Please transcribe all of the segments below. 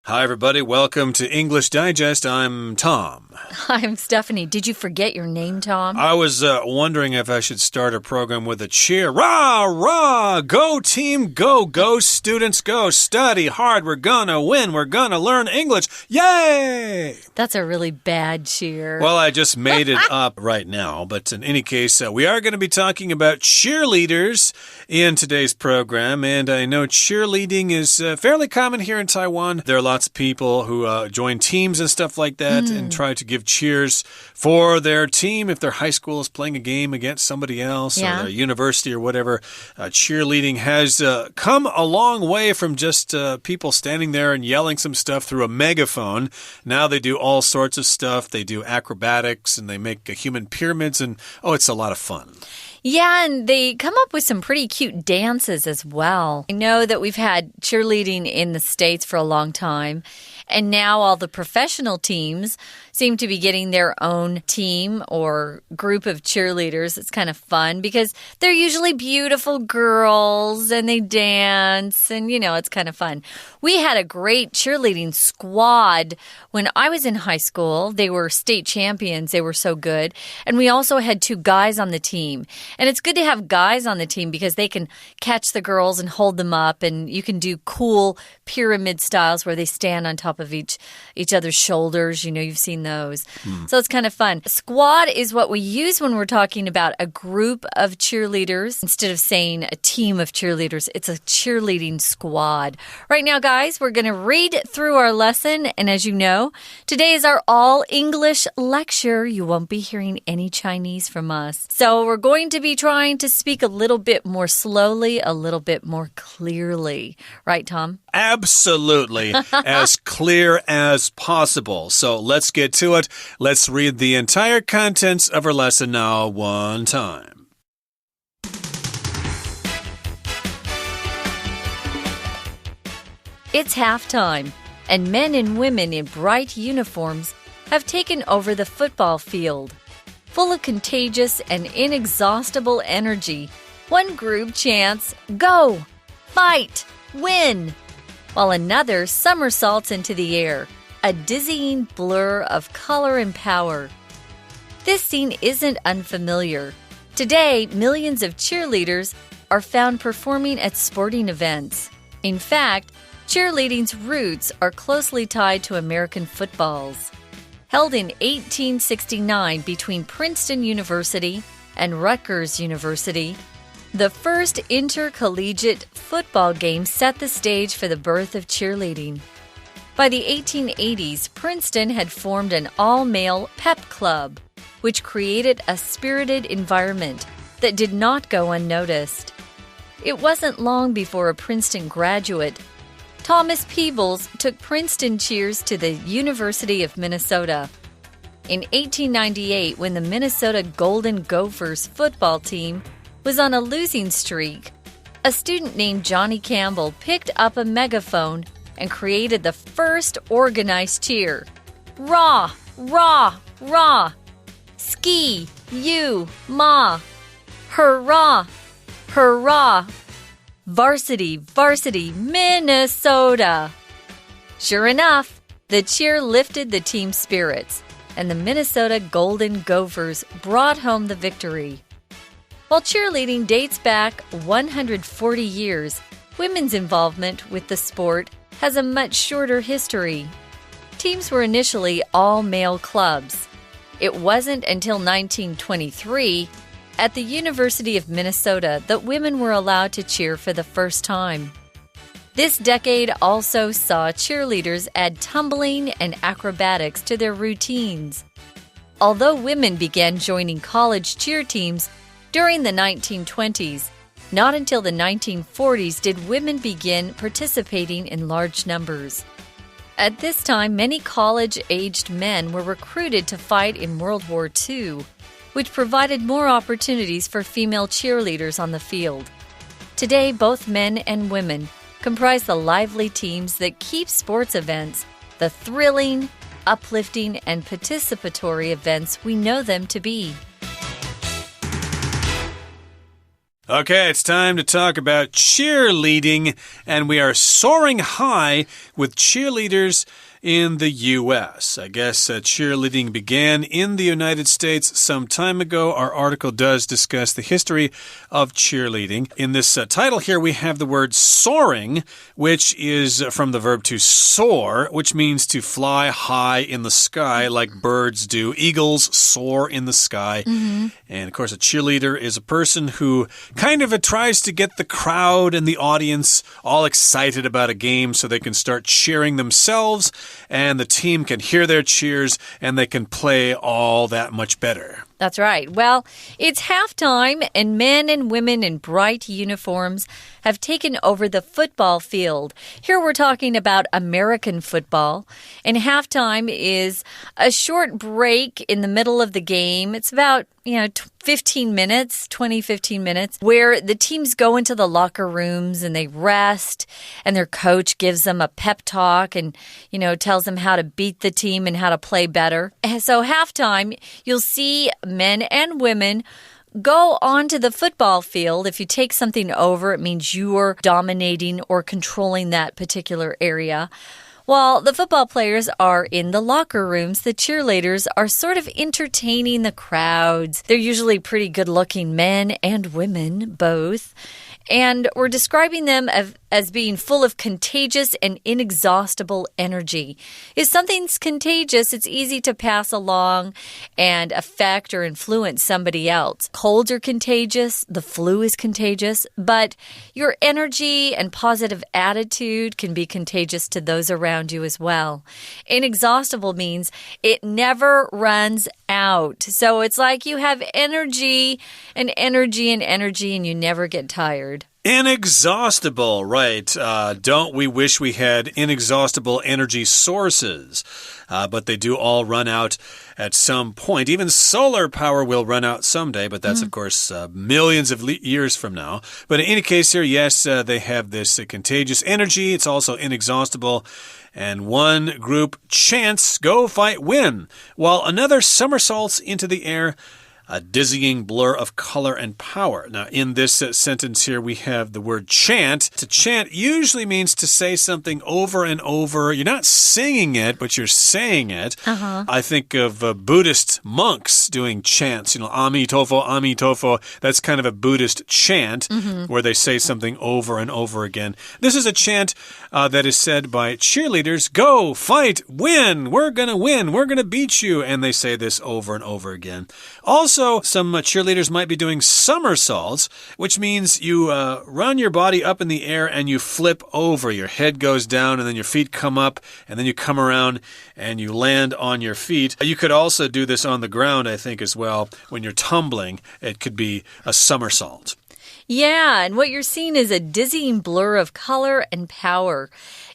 Hi, everybody. Welcome to English Digest. I'm Tom. I'm Stephanie. Did you forget your name, Tom? I was wondering if I should start a program with a cheer. Rah, rah! Go, team, go. Go, students, go. Study hard. We're gonna win. We're gonna learn English. Yay! That's a really bad cheer. Well, I just made it up right now. But in any case, we are going to be talking about cheerleaders in today's program. And I know cheerleading is fairly common here in Taiwan. There are lots of people who join teams and stuff like that and try to give cheers for their team if their high school is playing a game against somebody else or their university or whatever. Cheerleading has come a long way from just people standing there and yelling some stuff through a megaphone. Now they do all sorts of stuff. They do acrobatics and they make human pyramids and, it's a lot of fun. Yeah, and they come up with some pretty cute dances as well. I know that we've had cheerleading in the States for a long time, and now all the professional teams seem to be getting their own team or group of cheerleaders. It's kind of fun because they're usually beautiful girls and they dance and, it's kind of fun. We had a great cheerleading squad when I was in high school. They were state champions. They were so good. And we also had 2 guys on the team. And it's good to have guys on the team because they can catch the girls and hold them up, and you can do cool pyramid styles where they stand on top of each other's shoulders. You've seen those. So it's kind of fun. Squad is what we use when we're talking about a group of cheerleaders. Instead of saying a team of cheerleaders, it's a cheerleading squad. Right now, guys, we're going to read through our lesson. And as you know, today is our all-English lecture. You won't be hearing any Chinese from us. So we're going to be trying to speak a little bit more slowly, a little bit more clearly. Right, Tom? Absolutely. As clear as possible. So let's get to it. Let's read the entire contents of our lesson now one time. It's halftime, and men and women in bright uniforms have taken over the football field. Full of contagious and inexhaustible energy, one group chants, "Go! Fight! Win!" while another somersaults into the air, a dizzying blur of color and power. This scene isn't unfamiliar. Today, millions of cheerleaders are found performing at sporting events. In fact, cheerleading's roots are closely tied to American footballs. Held in 1869 between Princeton University and Rutgers University, the first intercollegiate football game set the stage for the birth of cheerleading. By the 1880s, Princeton had formed an all-male pep club, which created a spirited environment that did not go unnoticed. It wasn't long before a Princeton graduate, Thomas Peebles, took Princeton cheers to the University of Minnesota. In 1898, when the Minnesota Golden Gophers football team was on a losing streak, a student named Johnny Campbell picked up a megaphone and created the first organized cheer. Rah, rah, rah. Ski, you, ma. Hurrah, hurrah. Varsity, varsity, Minnesota. Sure enough, the cheer lifted the team's spirits, and the Minnesota Golden Gophers brought home the victory. While cheerleading dates back 140 years, women's involvement with the sport has a much shorter history. Teams were initially all-male clubs. It wasn't until 1923 at the University of Minnesota that women were allowed to cheer for the first time. This decade also saw cheerleaders add tumbling and acrobatics to their routines. Although women began joining college cheer teams during the 1920s, not until the 1940s did women begin participating in large numbers. At this time, many college-aged men were recruited to fight in World War II, which provided more opportunities for female cheerleaders on the field. Today, both men and women comprise the lively teams that keep sports events the thrilling, uplifting, and participatory events we know them to be. Okay, it's time to talk about cheerleading, and we are soaring high with cheerleaders in the U.S. I guess cheerleading began in the United States some time ago. Our article does discuss the history of cheerleading. In this title here, we have the word soaring, which is from the verb to soar, which means to fly high in the sky like birds do. Eagles soar in the sky. And, of course, a cheerleader is a person who kind of tries to get the crowd and the audience all excited about a game so they can start cheering themselves, and the team can hear their cheers and they can play all that much better. That's right. Well, it's halftime, and men and women in bright uniforms have taken over the football field. Here we're talking about American football, and halftime is a short break in the middle of the game. It's about 15 minutes, where the teams go into the locker rooms and they rest, and their coach gives them a pep talk and, tells them how to beat the team and how to play better. So halftime, you'll see men and women go onto the football field. If you take something over, it means you're dominating or controlling that particular area. While the football players are in the locker rooms, the cheerleaders are sort of entertaining the crowds. They're usually pretty good-looking men and women, both. And we're describing them as being full of contagious and inexhaustible energy. If something's contagious, it's easy to pass along and affect or influence somebody else. Colds are contagious, the flu is contagious, but your energy and positive attitude can be contagious to those around you as well. Inexhaustible means it never runs out. So it's like you have energy and energy and energy, and you never get tired. Inexhaustible, right. Don't we wish we had inexhaustible energy sources? But they do all run out at some point. Even solar power will run out someday, but that's, of course, millions of years from now. But in any case here, yes, they have this contagious energy. It's also inexhaustible. And one group chants, "Go fight, win," while another somersaults into the air, a dizzying blur of color and power. Now, in this sentence here, we have the word chant. To chant usually means to say something over and over. You're not singing it, but you're saying it. I think of Buddhist monks doing chants. Ami Tofo, Ami Tofo. That's kind of a Buddhist chant where they say something over and over again. This is a chant that is said by cheerleaders. Go, fight, win. We're going to win. We're going to beat you. And they say this over and over again. Also, some cheerleaders might be doing somersaults, which means you run your body up in the air and you flip over. Your head goes down and then your feet come up and then you come around and you land on your feet. You could also do this on the ground, I think, as well. When you're tumbling, it could be a somersault. Yeah, and what you're seeing is a dizzying blur of color and power.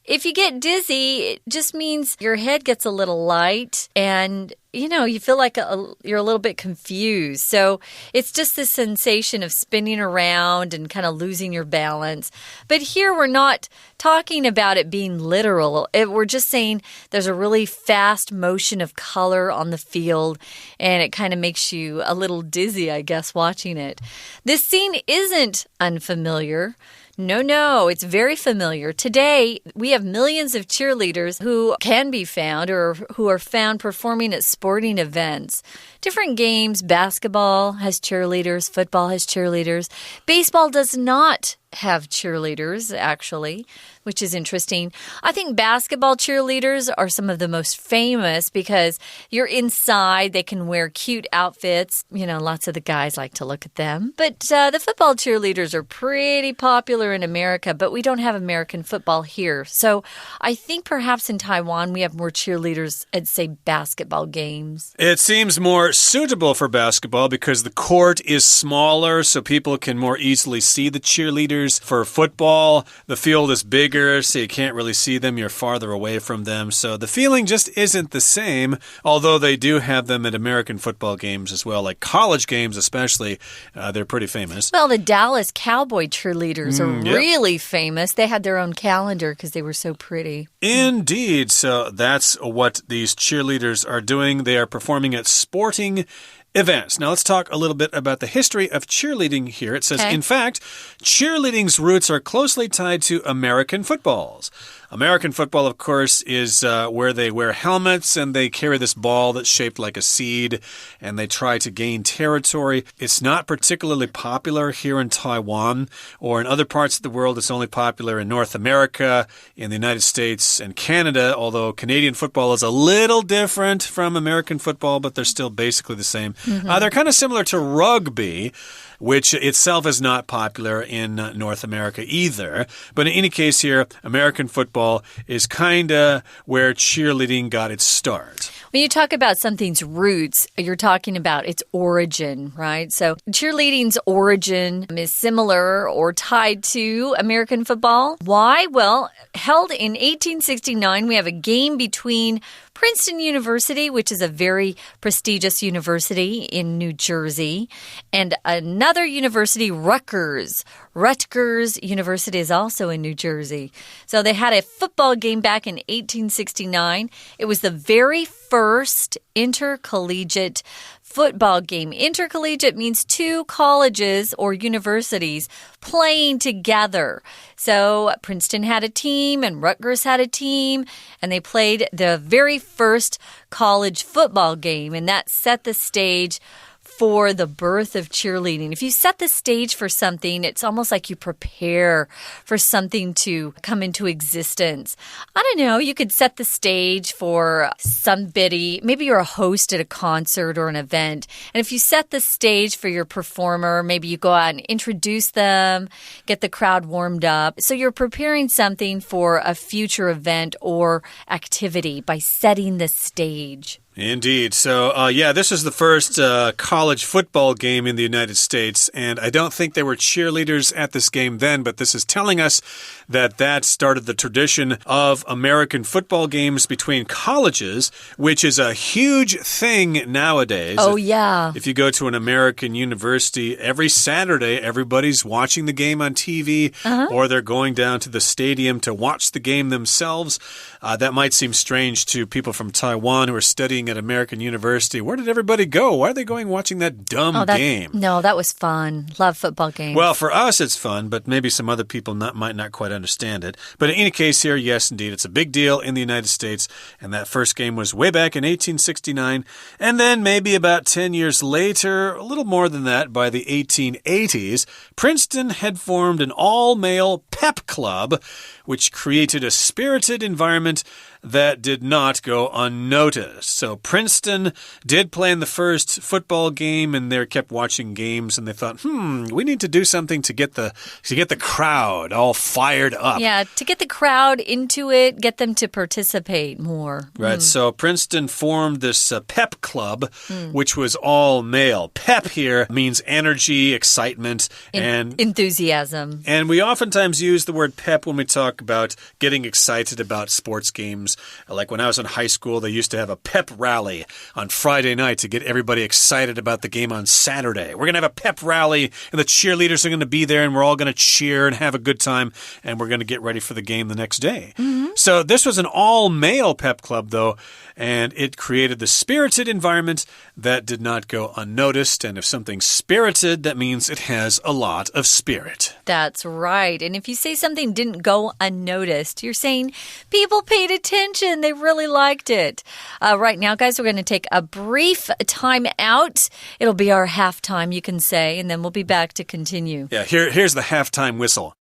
If you get dizzy, it just means your head gets a little light and, you feel like you're a little bit confused. So it's just this sensation of spinning around and kind of losing your balance. But here we're not talking about it being literal. We're just saying there's a really fast motion of color on the field, and it kind of makes you a little dizzy, I guess, watching it. This scene isn't unfamiliar. No, it's very familiar. Today, we have millions of cheerleaders who can be found or who are found performing at sporting events. Different games, basketball has cheerleaders, football has cheerleaders. Baseball does not have cheerleaders, actually, which is interesting. I think basketball cheerleaders are some of the most famous because you're inside. They can wear cute outfits. Lots of the guys like to look at them. But the football cheerleaders are pretty popular in America, but we don't have American football here. So I think perhaps in Taiwan we have more cheerleaders at, say, basketball games. It seems more suitable for basketball because the court is smaller, so people can more easily see the cheerleaders. For football, the field is bigger, so you can't really see them. You're farther away from them. So the feeling just isn't the same, although they do have them at American football games as well, like college games especially. They're pretty famous. Well, the Dallas Cowboy cheerleaders are really famous. They had their own calendar because they were so pretty. Indeed. So that's what these cheerleaders are doing. They are performing at sporting events. Now, let's talk a little bit about the history of cheerleading here. It says, in fact, cheerleading's roots are closely tied to American footballs. American football, of course, is where they wear helmets and they carry this ball that's shaped like a seed and they try to gain territory. It's not particularly popular here in Taiwan or in other parts of the world. It's only popular in North America, in the United States, and Canada, although Canadian football is a little different from American football, but they're still basically the same. They're kind of similar to rugby, which itself is not popular in North America either. But in any case here, American football is kind of where cheerleading got its start. When you talk about something's roots, you're talking about its origin, right? So cheerleading's origin is similar or tied to American football. Why? Well, held in 1869, we have a game between Princeton University, which is a very prestigious university in New Jersey, and another university, Rutgers. Rutgers University is also in New Jersey. So they had a football game back in 1869. It was the very first intercollegiate football game. Intercollegiate means two colleges or universities playing together. So Princeton had a team and Rutgers had a team, and they played the very first college football game, and that set the stage for the birth of cheerleading. If you set the stage for something, it's almost like you prepare for something to come into existence. I don't know, you could set the stage for somebody, maybe you're a host at a concert or an event, and if you set the stage for your performer, maybe you go out and introduce them, get the crowd warmed up. So you're preparing something for a future event or activity by setting the stage. Indeed. So, yeah, this is the first college football game in the United States, and I don't think there were cheerleaders at this game then, but this is telling us that started the tradition of American football games between colleges, which is a huge thing nowadays. Oh, yeah. If you go to an American university, every Saturday, everybody's watching the game on TV, or they're going down to the stadium to watch the game themselves. That might seem strange to people from Taiwan who are studying at American University. Where did everybody go? Why are they going watching that dumb game? No, that was fun. Love football games. Well, for us it's fun, but maybe some other people might not quite understand it. But in any case here, yes, indeed, it's a big deal in the United States, and that first game was way back in 1869, and then maybe about 10 years later, a little more than that, by the 1880s, Princeton had formed an all-male pep club, which created a spirited environment that did not go unnoticed. So Princeton did play in the first football game, and they kept watching games, and they thought, we need to do something to get the crowd all fired up. Yeah, to get the crowd into it, get them to participate more. Right, so Princeton formed this pep club, which was all male. Pep here means energy, excitement, and enthusiasm. And we oftentimes use the word pep when we talk about getting excited about sports games. Like when I was in high school, they used to have a pep rally on Friday night to get everybody excited about the game on Saturday. We're going to have a pep rally, and the cheerleaders are going to be there, and we're all going to cheer and have a good time, and we're going to get ready for the game the next day. So this was an all-male pep club, though, and it created the spirited environment that did not go unnoticed. And if something's spirited, that means it has a lot of spirit. That's right. And if you say something didn't go unnoticed, you're saying people paid attention. They really liked it. Right now, guys, we're going to take a brief time out. It'll be our halftime, you can say, and then we'll be back to continue. Yeah, here's the halftime whistle.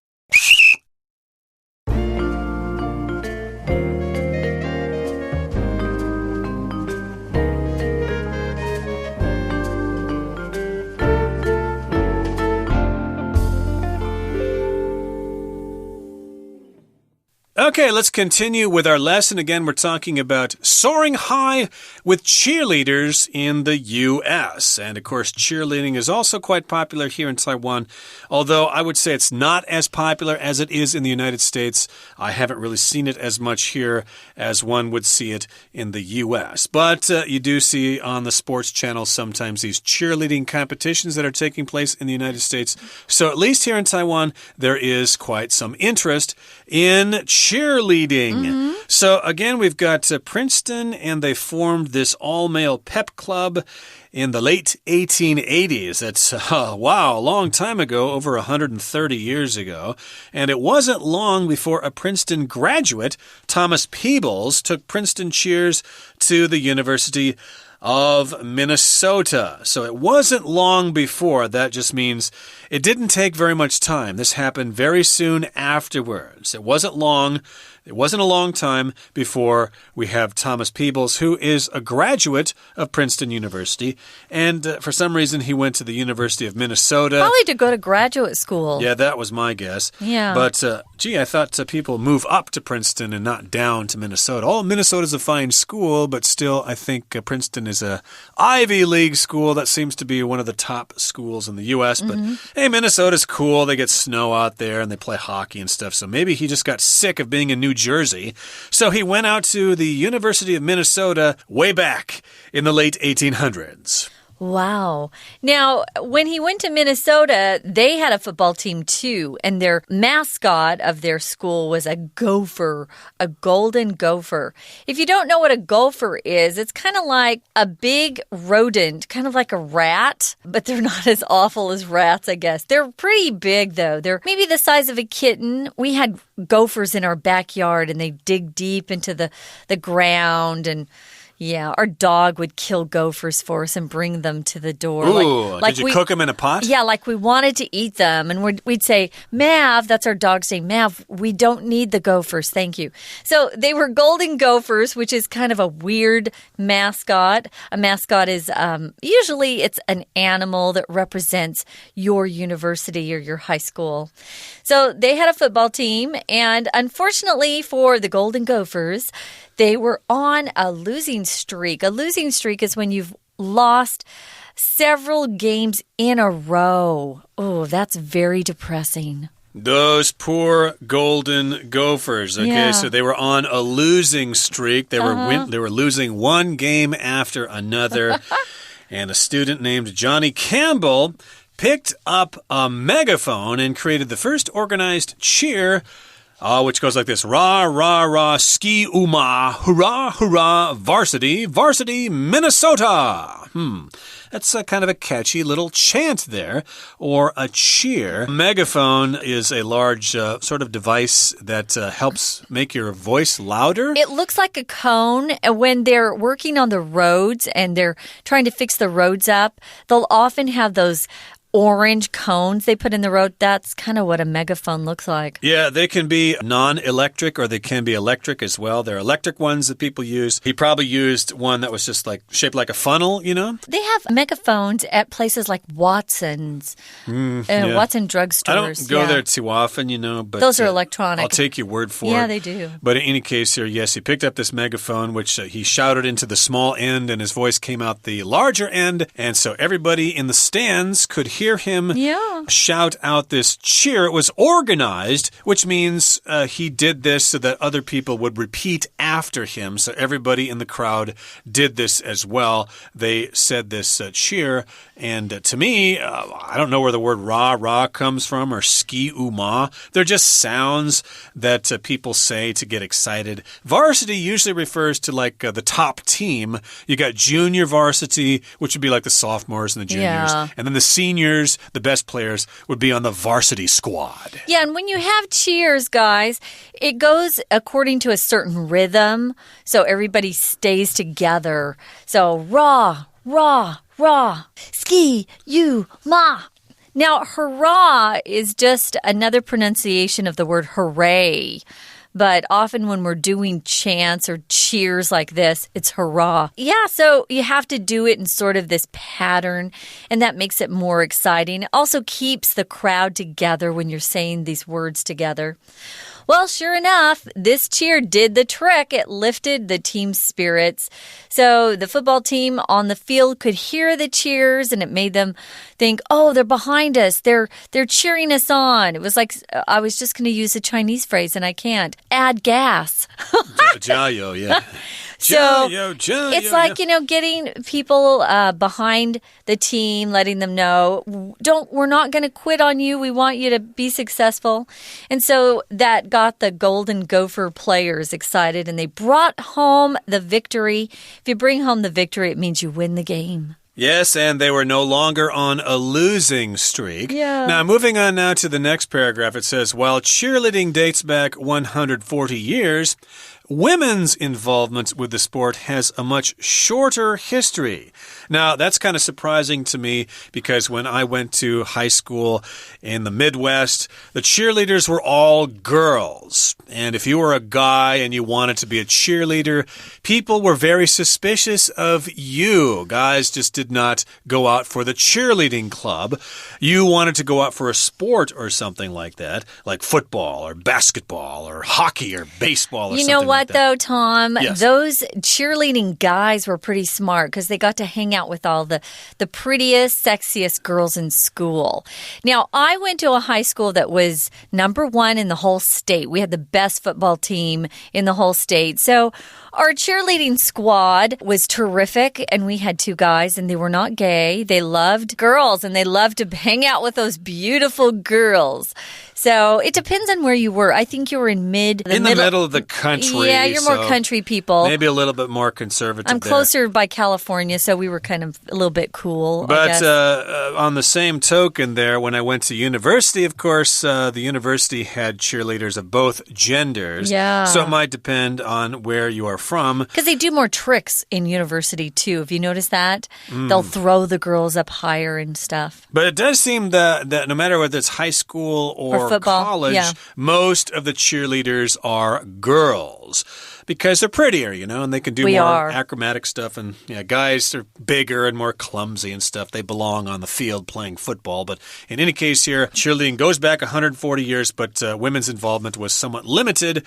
Okay, let's continue with our lesson. Again, we're talking about soaring high with cheerleaders in the U.S. And, of course, cheerleading is also quite popular here in Taiwan, although I would say it's not as popular as it is in the United States. I haven't really seen it as much here as one would see it in the U.S. But you do see on the sports channels sometimes these cheerleading competitions that are taking place in the United States. So at least here in Taiwan, there is quite some interest in cheerleading cheerleading. So again, we've got Princeton, and they formed this all-male pep club in the late 1880s. That's, wow, a long time ago, over 130 years ago. And it wasn't long before a Princeton graduate, Thomas Peebles, took Princeton cheers to the University of Minnesota. So it wasn't long before. That just means it didn't take very much time. This happened very soon afterwards. It wasn't long. It wasn't a long time before we have Thomas Peebles, who is a graduate of Princeton University. And for some reason, he went to the University of Minnesota. Probably to go to graduate school. Yeah, that was my guess. Yeah. But, gee, I thought people move up to Princeton and not down to Minnesota. Oh, Minnesota's a fine school, but still, I think Princeton is a Ivy League school. That seems to be one of the top schools in the U.S. But, hey, Minnesota's cool. They get snow out there, and they play hockey and stuff. So maybe he just got sick of being in New Jersey. So he went out to the University of Minnesota way back in the late 1800s. Wow. Now, when he went to Minnesota, they had a football team too, and their mascot of their school was a gopher, a golden gopher. If you don't know what a gopher is, it's kind of like a big rodent, kind of like a rat, but they're not as awful as rats, I guess. They're pretty big, though. They're maybe the size of a kitten. We had gophers in our backyard, and they dig deep into the ground, and yeah, our dog would kill gophers for us and bring them to the door. Ooh, did you cook them in a pot? Yeah, like we wanted to eat them. And we'd say, Mav, that's our dog's name, Mav, we don't need the gophers, thank you. So they were golden gophers, which is kind of a weird mascot. A mascot is usually it's an animal that represents your university or your high school. So they had a football team, and unfortunately for the Golden Gophers, they were on a losing streak. A losing streak is when you've lost several games in a row. Oh, that's very depressing. Those poor Golden Gophers. Okay, yeah. So they were on a losing streak. They were losing one game after another. And a student named Johnny Campbell picked up a megaphone and created the first organized cheer, which goes like this: rah, rah, rah, ski uma, hurrah, hurrah, varsity, varsity, Minnesota. That's kind of a catchy little chant there, or a cheer. A megaphone is a large sort of device that helps make your voice louder. It looks like a cone. When they're working on the roads and they're trying to fix the roads up, they'll often have those orange cones they put in the road. That's kind of what a megaphone looks like. Yeah, they can be non-electric, or they can be electric as well. They're electric ones that people use. He probably used one that was just like shaped like a funnel, you know? They have megaphones at places like Watson's, Watson drugstores. I don't go there too often, you know, but those are electronic. I'll take your word for it. Yeah, they do. But in any case here, yes, he picked up this megaphone, which he shouted into the small end, and his voice came out the larger end, and so everybody in the stands could hear him shout out this cheer. It was organized, which means he did this so that other people would repeat after him. So everybody in the crowd did this as well. They said this cheer. And to me, I don't know where the word rah, rah comes from, or ski uma. They're just sounds that people say to get excited. Varsity usually refers to like the top team. You got junior varsity, which would be like the sophomores and the juniors. Yeah. And then the seniors, the best players, would be on the varsity squad. Yeah, and when you have cheers, guys, it goes according to a certain rhythm, so everybody stays together. So, rah, rah, rah, ski, you, ma. Now, hurrah is just another pronunciation of the word hooray. But often when we're doing chants or cheers like this, it's hurrah. Yeah, so you have to do it in sort of this pattern, and that makes it more exciting. It also keeps the crowd together when you're saying these words together. Well, sure enough, this cheer did the trick. It lifted the team's spirits. So the football team on the field could hear the cheers, and it made them think, oh, they're behind us. They're cheering us on. It was like I was just going to use a Chinese phrase, and I can't. Add gas. 加油, yeah. So it's like, getting people behind the team, letting them know, we're not going to quit on you. We want you to be successful. And so that got the Golden Gopher players excited, and they brought home the victory. If you bring home the victory, it means you win the game. Yes, and they were no longer on a losing streak. Yeah. Now, moving on now to the next paragraph, it says, while cheerleading dates back 140 years, women's involvement with the sport has a much shorter history. Now, that's kind of surprising to me because when I went to high school in the Midwest, the cheerleaders were all girls. And if you were a guy and you wanted to be a cheerleader, people were very suspicious of you. Guys just did not go out for the cheerleading club. You wanted to go out for a sport or something like that, like football or basketball or hockey or baseball or something like that. You know what, though, Tom? Yes. Those cheerleading guys were pretty smart because they got to hang out with all the prettiest, sexiest girls in school. Now, I went to a high school that was #1 in the whole state. We had the best football team in the whole state. So our cheerleading squad was terrific, and we had 2 guys, and they were not gay. They loved girls, and they loved to hang out with those beautiful girls. So it depends on where you were. I think you were in the middle of the country. Yeah, you're more country people. Maybe a little bit more conservative. I'm closer by California, so we were kind of a little bit cool. But on the same token there, when I went to university, of course, the university had cheerleaders of both genders. Yeah. So it might depend on where you are from. Because they do more tricks in university, too. Have you noticed that? They'll throw the girls up higher and stuff. But it does seem that no matter whether it's high school or football, college, most of the cheerleaders are girls. Because they're prettier, and they can do more acrobatic stuff. And guys are bigger and more clumsy and stuff. They belong on the field playing football. But in any case here, cheerleading goes back 140 years, but women's involvement was somewhat limited.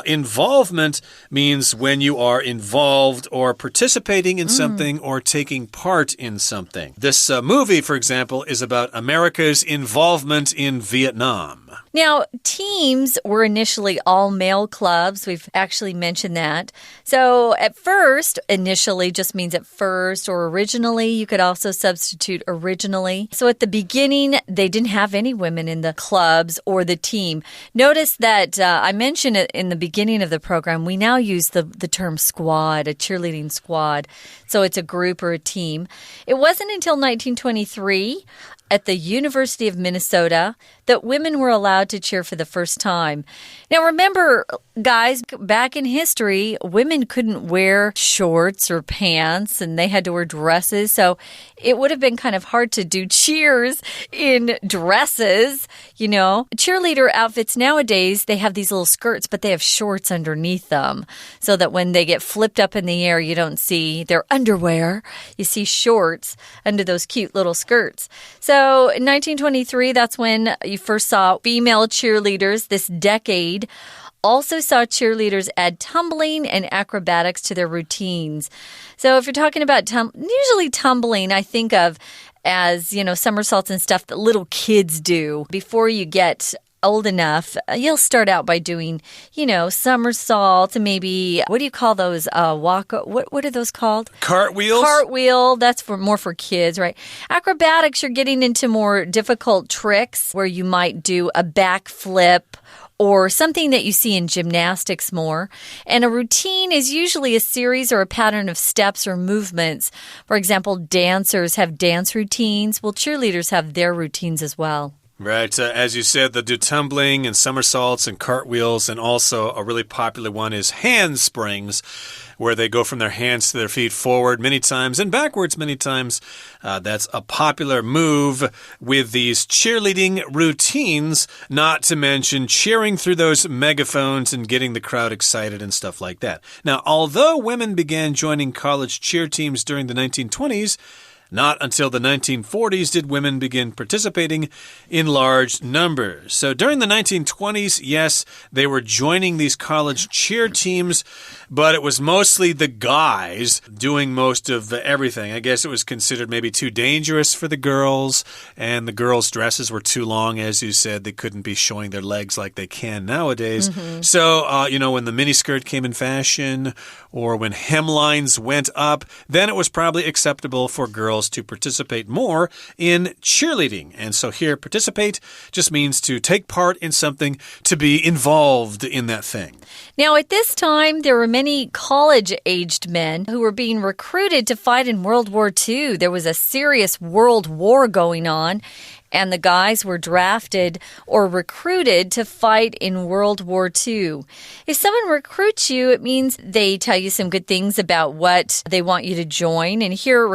Involvement means when you are involved or participating in something or taking part in something. This movie, for example, is about America's involvement in Vietnam. Now, teams were initially all male clubs. We've actually mentioned that. So at first, initially just means at first, or originally. You could also substitute originally. So at the beginning, they didn't have any women in the clubs or the team. Notice that I mentioned it in the beginning of the program. We now use the term squad, a cheerleading squad. So it's a group or a team. It wasn't until 1923 at the University of Minnesota that women were allowed to cheer for the first time. Now, remember, guys, back in history, women couldn't wear shorts or pants, and they had to wear dresses. So it would have been kind of hard to do cheers in dresses. Cheerleader outfits nowadays, they have these little skirts, but they have shorts underneath them so that when they get flipped up in the air, you don't see their underwear. You see shorts under those cute little skirts. So in 1923, that's when you first saw female cheerleaders. This decade also saw cheerleaders add tumbling and acrobatics to their routines. So if you're talking about usually tumbling, I think of as, somersaults and stuff that little kids do. Before you get old enough, you'll start out by doing, somersaults and maybe, what do you call those? What are those called? Cartwheels? Cartwheel, that's more for kids, right? Acrobatics, you're getting into more difficult tricks where you might do a backflip or something that you see in gymnastics more. And a routine is usually a series or a pattern of steps or movements. For example, dancers have dance routines. Well, cheerleaders have their routines as well. Right. As you said, they'll do tumbling and somersaults and cartwheels. And also a really popular one is handsprings, where they go from their hands to their feet forward many times and backwards many times. That's a popular move with these cheerleading routines, not to mention cheering through those megaphones and getting the crowd excited and stuff like that. Now, although women began joining college cheer teams during the 1920s, Not until the 1940s did women begin participating in large numbers. So during the 1920s, yes, they were joining these college cheer teams, but it was mostly the guys doing most of everything. I guess it was considered maybe too dangerous for the girls, and the girls' dresses were too long, as you said. They couldn't be showing their legs like they can nowadays. So, when the miniskirt came in fashion, or when hemlines went up, then it was probably acceptable for girls to participate more in cheerleading. And so here, participate just means to take part in something, to be involved in that thing. Now, at this time, there were many college-aged men who were being recruited to fight in World War II. There was a serious world war going on, and the guys were drafted or recruited to fight in World War II. If someone recruits you, it means they tell you some good things about what they want you to join. And here,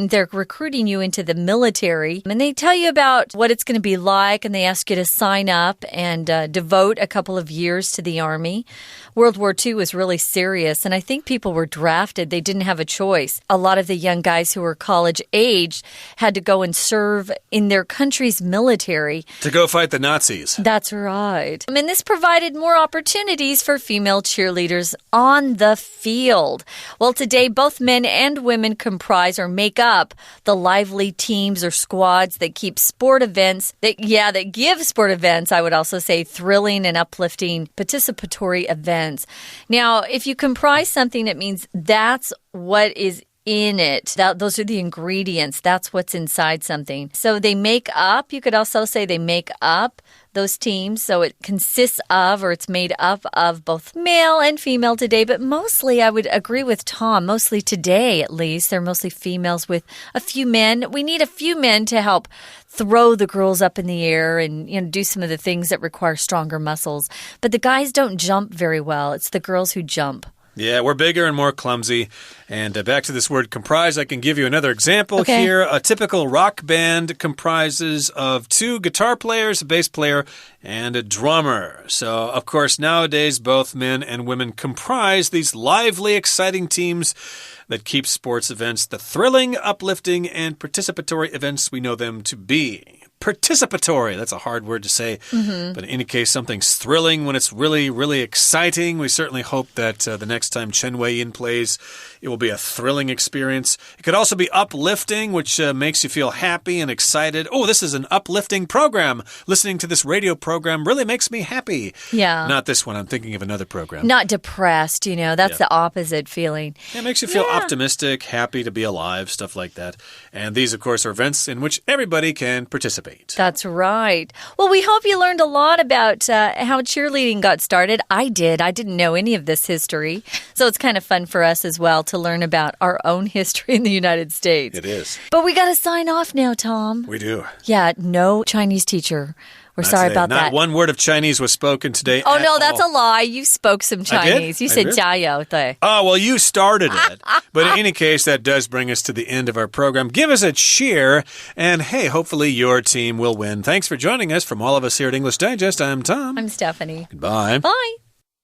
they're recruiting you into the military. And they tell you about what it's going to be like, and they ask you to sign up and devote a couple of years to the Army. World War II was really serious, and I think people were drafted. They didn't have a choice. A lot of the young guys who were college-aged had to go and serve in their country's military. To go fight the Nazis. That's right. And this provided more opportunities for female cheerleaders on the field. Well, today, both men and women comprise or make up the lively teams or squads that keep sport events, that give sport events, I would also say, thrilling and uplifting participatory events. Now, if you comprise something, it means that's what is in it. Those are the ingredients. That's what's inside something. So they make up, you could also say they make up those teams. So it consists of, or it's made up of, both male and female today. But mostly, I would agree with Tom, mostly today at least, they're mostly females with a few men. We need a few men to help throw the girls up in the air and do some of the things that require stronger muscles. But the guys don't jump very well. It's the girls who jump. Yeah, we're bigger and more clumsy. And back to this word comprise, I can give you another example here. A typical rock band comprises of 2 guitar players, a bass player, and a drummer. So, of course, nowadays, both men and women comprise these lively, exciting teams that keep sports events the thrilling, uplifting, and participatory events we know them to be. Participatory. That's a hard word to say. But in any case, something's thrilling when it's really, really exciting. We certainly hope that the next time Chen Wei-yin plays, it will be a thrilling experience. It could also be uplifting, which makes you feel happy and excited. Oh, this is an uplifting program. Listening to this radio program really makes me happy. Yeah. Not this one. I'm thinking of another program. Not depressed, That's the opposite feeling. It makes you feel optimistic, happy to be alive, stuff like that. And these, of course, are events in which everybody can participate. That's right. Well, we hope you learned a lot about how cheerleading got started. I did. I didn't know any of this history. So it's kind of fun for us as well to learn about our own history in the United States. It is. But we got to sign off now, Tom. We do. Yeah, no Chinese teacher. We're sorry about that. Not one word of Chinese was spoken today. Oh, no, that's a lie. You spoke some Chinese. You said 加油, 对. Oh, well, you started it. But in any case, that does bring us to the end of our program. Give us a cheer, and hey, hopefully your team will win. Thanks for joining us. From all of us here at English Digest, I'm Tom. I'm Stephanie. Goodbye. Bye.